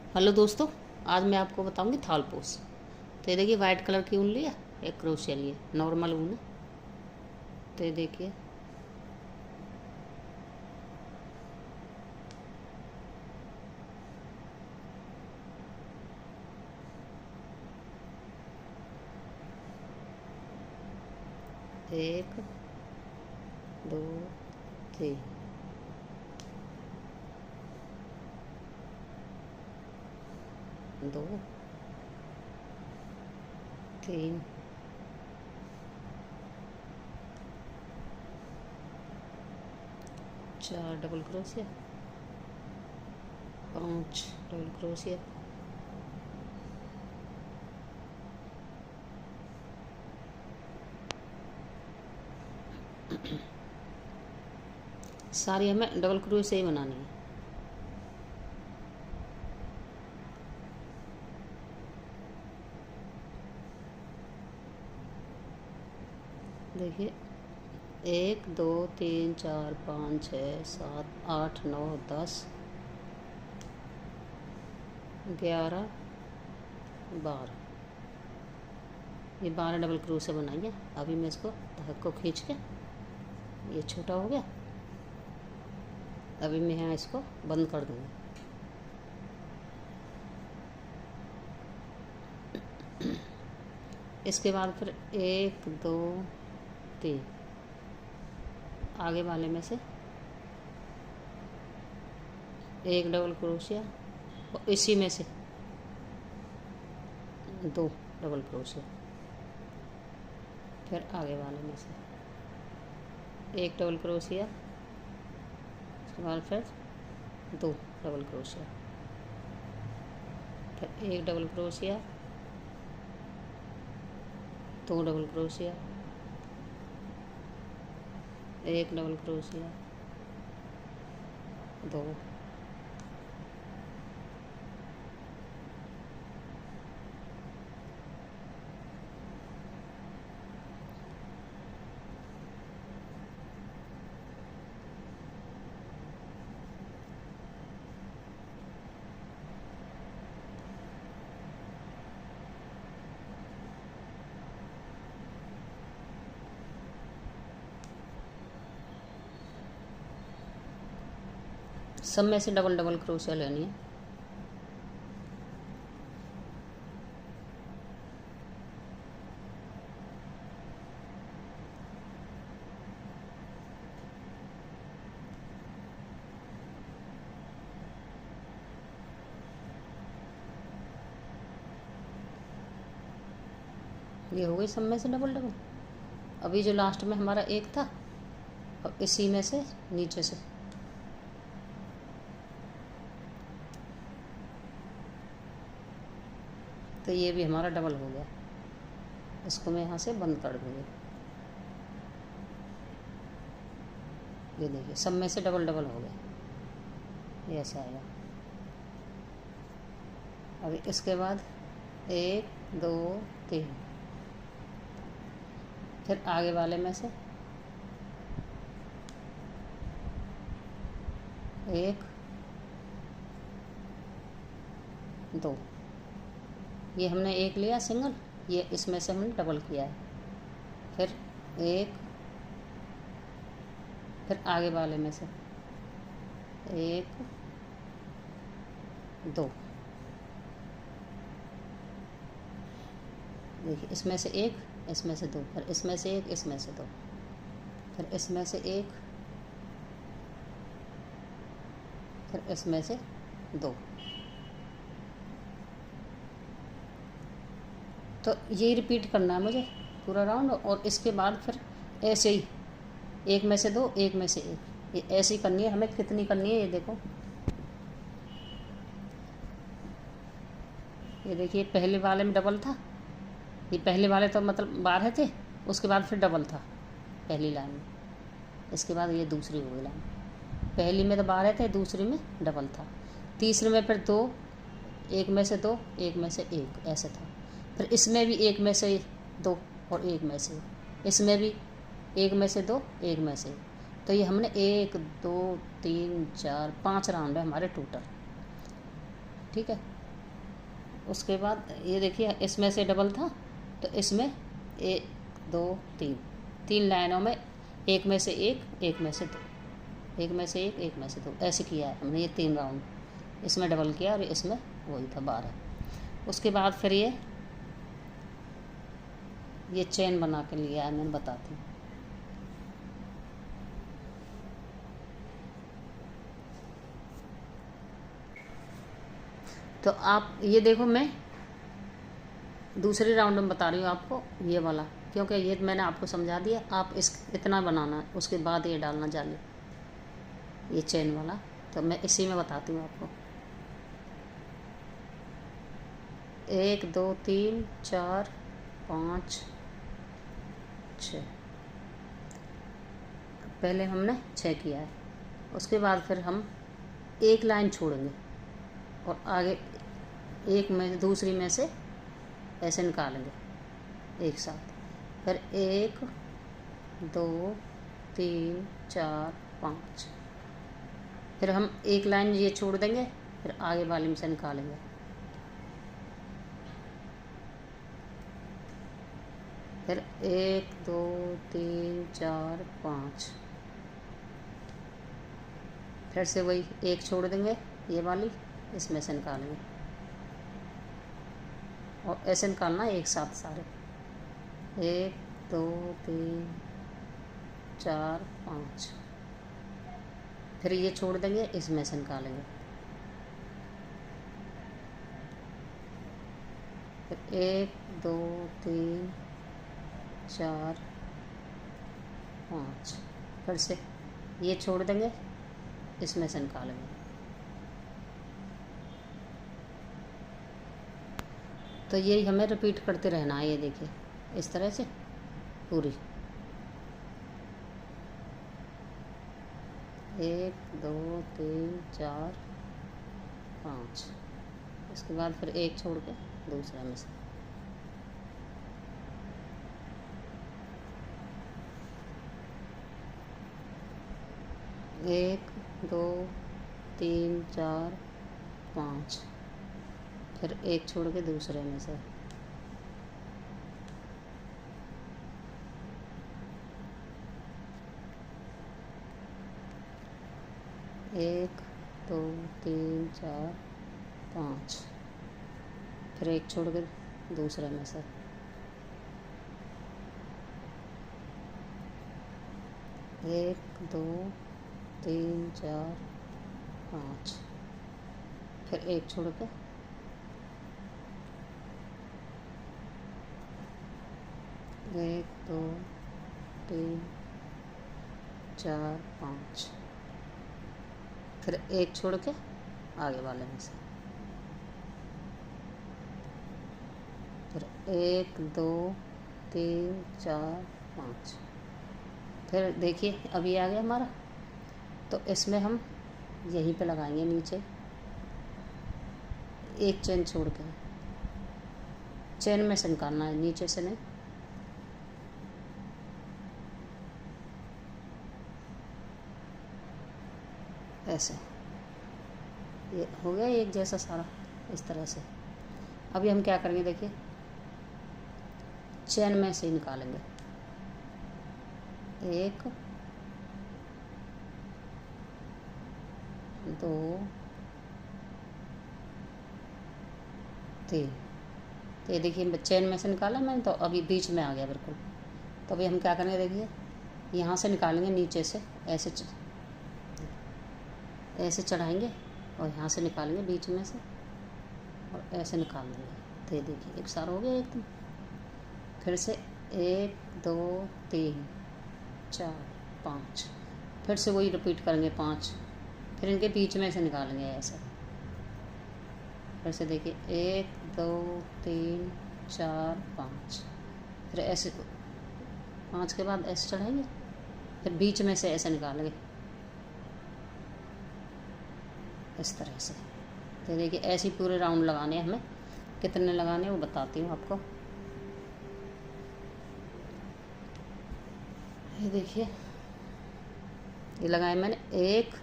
Hello दोस्तों, आज मैं आपको बताऊंगी थाल पोस। तो ये देखिए वाइट कलर की ऊन लिया, एक क्रोशिया लिए, नॉर्मल ऊन है। तो ये देखिए एक दो तीन, दो तीन चार डबल क्रोशिया, पांच डबल क्रोशिया, सारी हमें डबल क्रोशिया ही बनानी है। देखिए 1 2 3 4 5 6 7 8 9 10 11 12, ये 12 डबल क्रोशिया बनाई है। अभी मैं इसको धागे को खींच के, ये छोटा हो गया, अभी मैं यहाँ इसको बंद कर दूँगी। इसके बाद फिर 1 2 3 आगे वाले में से एक डबल क्रोशिया और इसी में से 2 डबल क्रोशिया, फिर आगे वाले में से एक डबल क्रोशिया, उसके बाद फिर 2 डबल क्रोशिया, फिर एक डबल क्रोशिया, 2 डबल क्रोशिया, एक डबल क्रोशिया, 2, सब में से डबल डबल क्रोशिया लेनी है। ये हो गई सब में से डबल डबल। अभी जो लास्ट में हमारा एक था, और इसी में से नीचे से तो ये भी हमारा डबल हो गया। इसको मैं यहाँ से बंद कर दूँगी। ये देखिए सब में से डबल डबल हो गया, ये ऐसा आएगा। अभी इसके बाद 1 2 3, फिर आगे वाले में से 1 2, ये हमने एक लिया सिंगल, ये इसमें से हमने डबल किया है, फिर 1, फिर आगे वाले में से 1 2, देखिए इसमें से 1, इसमें से 2, फिर इसमें से 1, इसमें से 2, फिर इसमें से 1, फिर इसमें से 2। तो ये रिपीट करना है मुझे पूरा राउंड, और इसके बाद फिर ऐसे ही एक में से 2, एक में से 1, ये ऐसे ही करनी है। हमें कितनी करनी है ये देखो, ये देखिए पहले वाले में डबल था, ये पहले वाले तो मतलब 12 थे, उसके बाद फिर डबल था पहली लाइन में, इसके बाद ये दूसरी हो गई लाइन। पहली में तो 12 थे, दूसरी में डबल था, तीसरे में फिर 2, एक में से 2, एक में से 1, ऐसे था। फिर इसमें भी एक में से 2 और एक में से, इसमें भी एक में से 2, एक में से। तो ये हमने 1 2 3 4 5 राउंड है हमारे टोटल, ठीक है। उसके बाद ये देखिए इसमें से डबल था, तो इसमें 1 2 3 3 लाइनों में एक में से एक में से दो, एक में से एक में से दो, ऐसे किया है हमने ये 3 राउंड। इसमें डबल किया और इसमें वही था 12। उसके बाद फिर ये चेन बना के लिया है, मैं बताती हूँ। तो आप ये देखो, मैं दूसरे राउंड में बता रही हूँ आपको ये वाला, क्योंकि ये मैंने आपको समझा दिया। आप इतना बनाना, उसके बाद ये डालना जाली, ये चेन वाला। तो मैं इसी में बताती हूँ आपको। 1 2 3 4 5 6, पहले हमने 6 किया है। उसके बाद फिर हम एक लाइन छोड़ेंगे और आगे एक में दूसरी में से ऐसे निकालेंगे एक साथ। फिर 1 2 3 4 5, फिर हम एक लाइन ये छोड़ देंगे, फिर आगे वाले में से निकालेंगे। फिर 1 2 3 4 5, फिर से वही एक छोड़ देंगे, ये वाली इसमें से निकालेंगे और ऐसे निकालना एक साथ सारे। 1 2 3 4 5, फिर ये छोड़ देंगे, इसमें से निकालेंगे। फिर 1 2 3 4 5, फिर से ये छोड़ देंगे, इसमें से निकालेंगे। तो यही हमें रिपीट करते रहना है। ये देखिए इस तरह से पूरी 1 2 3 4 5, उसके बाद फिर एक छोड़ के दूसरा में से। एक 2 3 4 5, फिर एक छोड़ के दूसरे में से। एक 2 3 4 5, फिर एक छोड़ के दूसरे में से। एक 2 3 4 5, फिर एक छोड़ के एक 2 3 4 5, फिर एक छोड़ के आगे वाले में से। फिर 1 2 3 4 5, फिर देखिए अभी आ गया हमारा। तो इसमें हम यहीं पे लगाएंगे नीचे, एक चेन छोड़ के, चेन में से निकालना है, नीचे से नहीं। ऐसे ये हो गया एक जैसा सारा, इस तरह से। अभी हम क्या करेंगे, देखिए चेन में से निकालेंगे। 1 2 3, तो ये देखिए चेन में से निकाला मैंने, तो अभी बीच में आ गया बिल्कुल। तो अभी हम क्या करेंगे, देखिए यहाँ से निकालेंगे नीचे से, ऐसे चढ़ाएंगे और यहाँ से निकालेंगे बीच में से और ऐसे निकाल देंगे। तो ये देखिए एक सारा हो गया एकदम। फिर से 1 2 3 4 5, फिर से वही रिपीट करेंगे 5, फिर इनके बीच में से निकालेंगे ऐसे। फिर से देखिए 1 2 3 4 5, फिर ऐसे 5 के बाद ऐसे चढ़ाएंगे, फिर बीच में से ऐसे निकालेंगे इस तरह से। तो देखिए ऐसे पूरे राउंड लगाने हैं हमें। कितने लगाने हैं वो बताती हूँ आपको। ये देखिए ये लगाए मैंने 1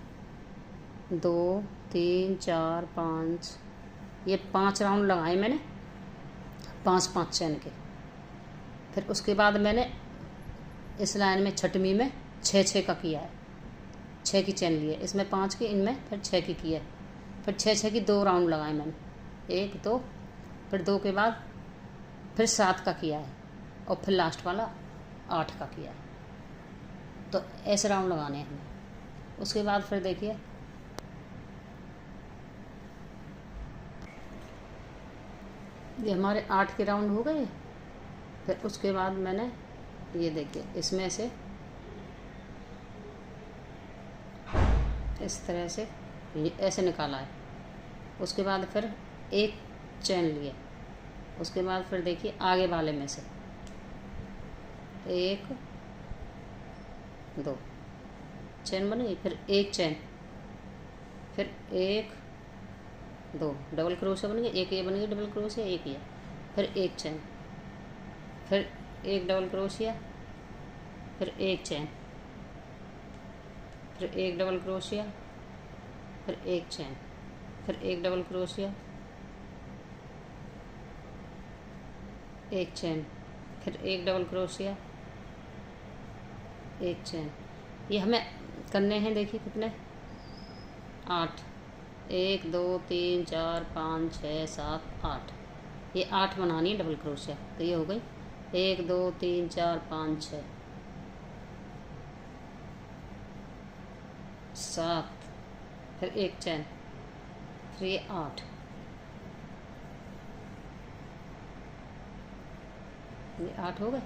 2 3 4 5 ये 5 राउंड लगाए मैंने, 5-5 चैन के। फिर उसके बाद मैंने इस लाइन में छठवीं में 6-6 का किया है, 6 की चैन लिए, इसमें 5 की, इनमें फिर 6 की है। फिर 6-6 की 2 राउंड लगाए मैंने, 1 2, फिर 2 के बाद फिर 7 का किया है, और फिर लास्ट वाला 8 का किया है। तो ऐसे राउंड लगाने हैं हमें। उसके बाद फिर देखिए ये हमारे 8 के राउंड हो गए। फिर उसके बाद मैंने ये देखिए इसमें से इस तरह से ऐसे निकाला है। उसके बाद फिर एक चैन लिए, उसके बाद फिर देखिए आगे वाले में से 1 2 चैन बन गई, फिर एक चैन, फिर 1 2 डबल क्रोशिया बन गई, एक ये बन गई डबल क्रोशिया, एक ये, फिर एक चैन, फिर एक डबल क्रोशिया, फिर एक चैन, फिर एक डबल क्रोशिया, फिर एक चैन, फिर एक डबल क्रोशिया, एक चैन, फिर एक डबल क्रोशिया, एक चैन। ये हमें करने हैं, देखिए कितने, 8, 1 2 3 4 5 6 7 8, ये 8 बनानी है डबल क्रोशिया। तो ये हो गई 1 2 3 4 5 6 7, फिर एक चैन, फिर ये 8, ये 8 हो गए।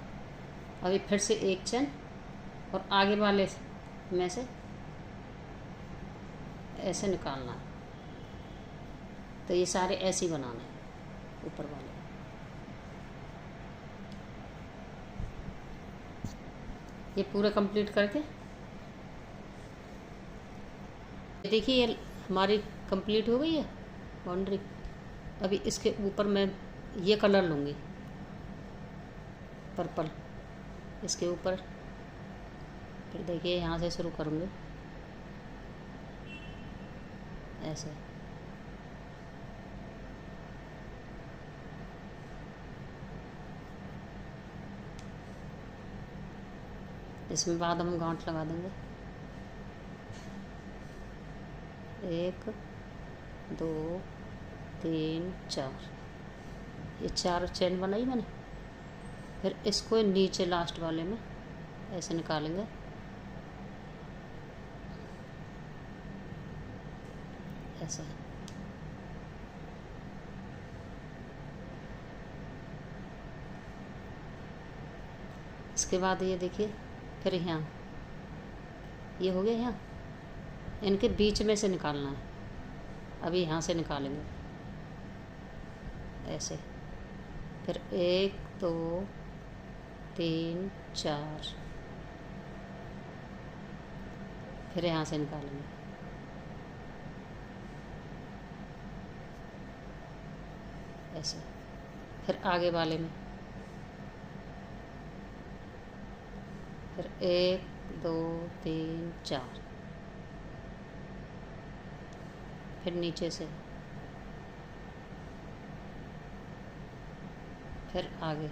अभी फिर से एक चैन, और आगे वाले में से ऐसे निकालना है। तो ये सारे ऐसे ही बनाने हैं ऊपर वाले। ये पूरा कंप्लीट करके देखिए ये हमारी कंप्लीट हो गई है बाउंड्री। अभी इसके ऊपर मैं ये कलर लूँगी, पर्पल, इसके ऊपर। फिर देखिए यहाँ से शुरू करूँगी ऐसे, इसमें बाद हम गांठ लगा देंगे। 1 2 3 4, ये 4 चैन बनाई मैंने। फिर इसको नीचे लास्ट वाले में ऐसे निकालेंगे, ऐसे। इसके बाद ये देखिए फिर यहाँ ये हो गया, यहाँ इनके बीच में से निकालना है। अभी यहाँ से निकालेंगे ऐसे, फिर 1 2 3 4, फिर यहाँ से निकालेंगे ऐसे, फिर आगे वाले में, फिर 1 2 3 4, फिर नीचे से, फिर आगे,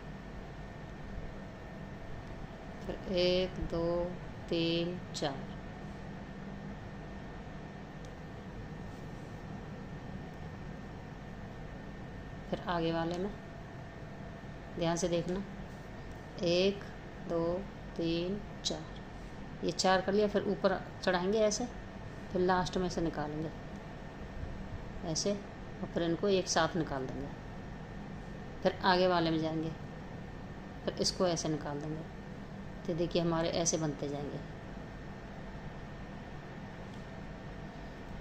फिर 1 2 3 4, फिर आगे वाले में ध्यान से देखना, 1 2 3 4, ये 4 कर लिया। फिर ऊपर चढ़ाएंगे ऐसे, फिर लास्ट में से निकालेंगे ऐसे, और फिर इनको एक साथ निकाल देंगे। फिर आगे वाले में जाएंगे, फिर इसको ऐसे निकाल देंगे। तो देखिए हमारे ऐसे बनते जाएंगे।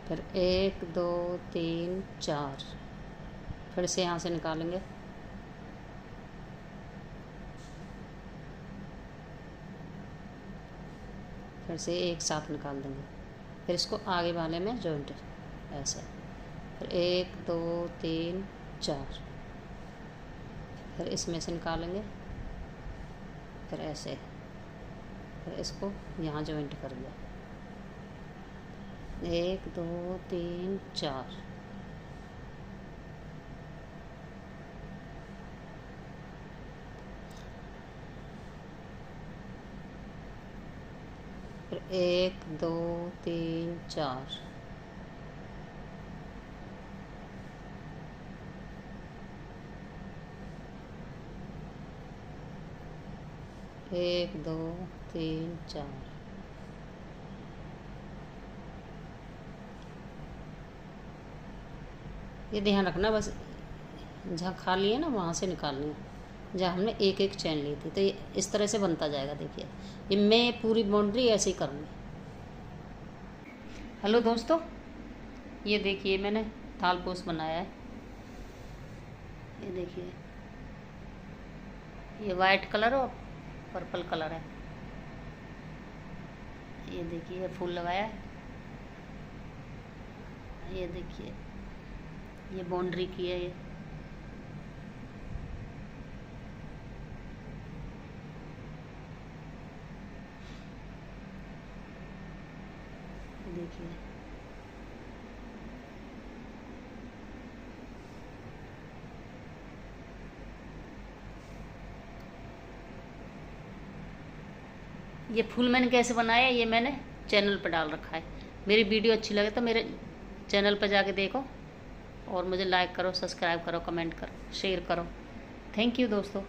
फिर 1 2 3 4, फिर से यहाँ से निकालेंगे, फिर से एक साथ निकाल देंगे। फिर इसको आगे वाले में जॉइंट ऐसे, फिर 1 2 3 4, फिर इसमें से निकालेंगे, फिर ऐसे, फिर इसको यहाँ जॉइंट करेंगे, 1 2 3 4, 1 2 3 4। एक दो तीन चार। ये ध्यान रखना, बस जहाँ खाली है ना वहाँ से निकालनी है, जहाँ हमने एक एक चैन ली थी। तो ये इस तरह से बनता जाएगा। देखिए, ये मैं पूरी बाउंड्री ऐसे ही करूँगी। हेलो दोस्तों, ये देखिए मैंने थालपोश बनाया है। ये देखिए, ये वाइट कलर और पर्पल कलर है। ये देखिए, ये फूल लगाया है। ये देखिए, ये बाउंड्री की है। ये देखिए, ये फूल मैंने कैसे बनाया, ये मैंने चैनल पर डाल रखा है। मेरी वीडियो अच्छी लगे तो मेरे चैनल पर जाके देखो, और मुझे लाइक करो, सब्सक्राइब करो, कमेंट करो, शेयर करो। थैंक यू दोस्तों।